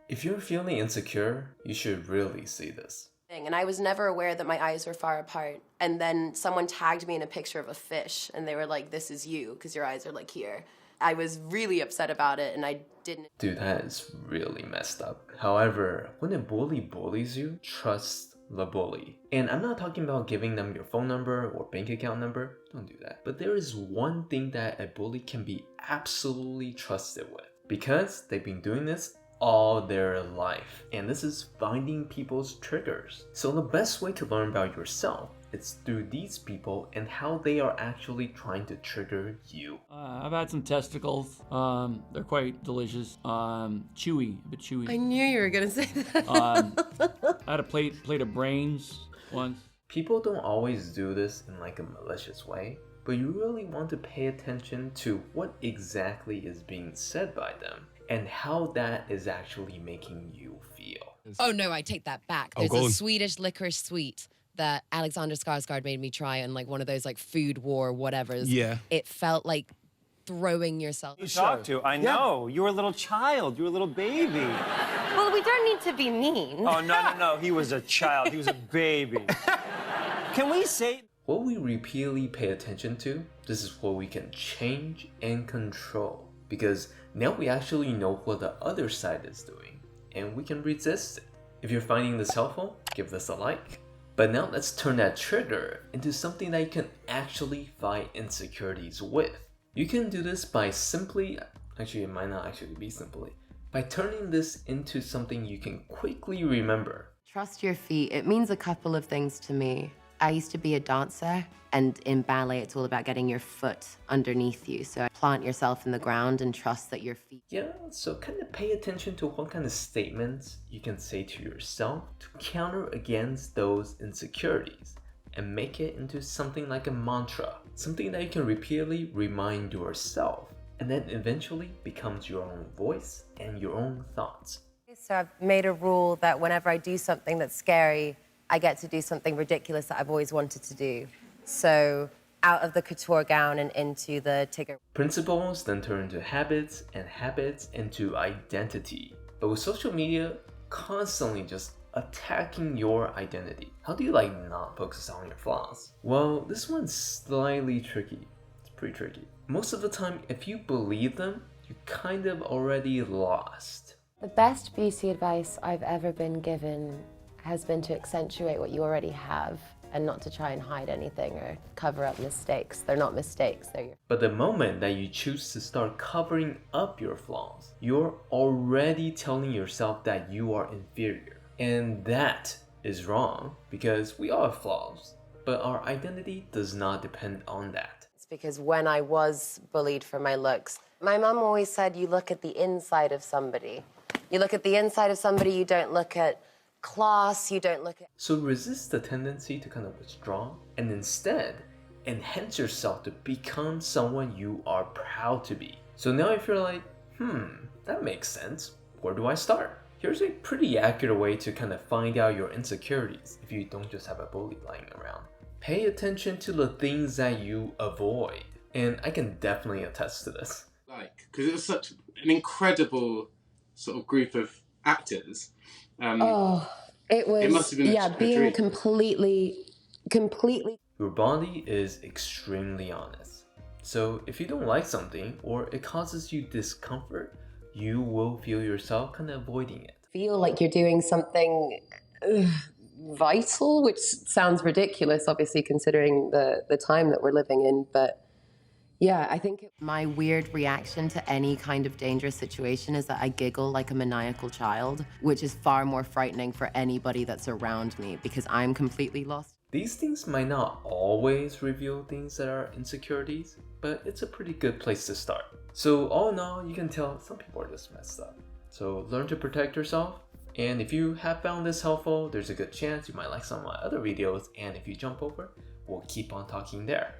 If you're feeling insecure, you should really see this. And I was never aware that my eyes were far apart. And then someone tagged me in a picture of a fish and they were like, this is you, because your eyes are like here. I was really upset about it and I didn't. Dude, that is really messed up. However, when a bully bullies you, trust the bully. And I'm not talking about giving them your phone number or bank account number. Don't do that. But there is one thing that a bully can be absolutely trusted with. Because they've been doing this all their life, and this is finding people's triggers. So the best way to learn about yourself is through these people and how they are actually trying to trigger you. I've had some testicles. They're quite delicious. Chewy, a bit chewy. I knew you were gonna say that. I had a plate of brains once. People don't always do this in like a malicious way, but you really want to pay attention to what exactly is being said by them and how that is actually making you feel. Oh no, I take that back. There's a Swedish licorice sweet that Alexander Skarsgård made me try on like one of those like food war whatevers. Yeah. It felt like throwing yourself. You talk to, I know. You were a little child. You were a little baby. Well, we don't need to be mean. Oh, no. He was a child. He was a baby. Can we say... What we repeatedly pay attention to, this is what we can change and control. Because now we actually know what the other side is doing, and we can resist it. If you're finding this helpful, give this a like. But now let's turn that trigger into something that you can actually fight insecurities with. You can do this by simply, actually it might not actually be simply, by turning this into something you can quickly remember. Trust your feet. It means a couple of things to me. I used to be a dancer, and in ballet, it's all about getting your foot underneath you. So plant yourself in the ground and trust that your feet... Yeah, so kind of pay attention to what kind of statements you can say to yourself to counter against those insecurities and make it into something like a mantra, something that you can repeatedly remind yourself, and then eventually becomes your own voice and your own thoughts. So I've made a rule that whenever I do something that's scary, I get to do something ridiculous that I've always wanted to do. So out of the couture gown and into the Tigger. Principles then turn into habits, and habits into identity. But with social media constantly just attacking your identity, how do you not focus on your flaws? Well, this one's slightly tricky. It's pretty tricky. Most of the time, if you believe them, you kind of already lost. The best beauty advice I've ever been given has been to accentuate what you already have and not to try and hide anything or cover up mistakes. They're not mistakes, they're your... But the moment that you choose to start covering up your flaws, you're already telling yourself that you are inferior. And that is wrong, because we all have flaws, but our identity does not depend on that. It's because when I was bullied for my looks, my mom always said, you look at the inside of somebody. You look at the inside of somebody, you don't look at class, you don't look at... So resist the tendency to kind of withdraw and instead enhance yourself to become someone you are proud to be. So now if you're like, that makes sense, where do I start? Here's a pretty accurate way to kind of find out your insecurities if you don't just have a bully lying around. Pay attention to the things that you avoid. And I can definitely attest to this. Because it was such an incredible sort of group of actors. It was, it must have been a being dream. completely... Your body is extremely honest. So if you don't like something or it causes you discomfort, you will feel yourself kind of avoiding it. Feel like you're doing something vital, which sounds ridiculous, obviously, considering the time that we're living in, but yeah, I think... My weird reaction to any kind of dangerous situation is that I giggle like a maniacal child, which is far more frightening for anybody that's around me because I'm completely lost. These things might not always reveal things that are insecurities, but it's a pretty good place to start. So all in all, you can tell some people are just messed up. So learn to protect yourself. And if you have found this helpful, there's a good chance you might like some of my other videos. And if you jump over, we'll keep on talking there.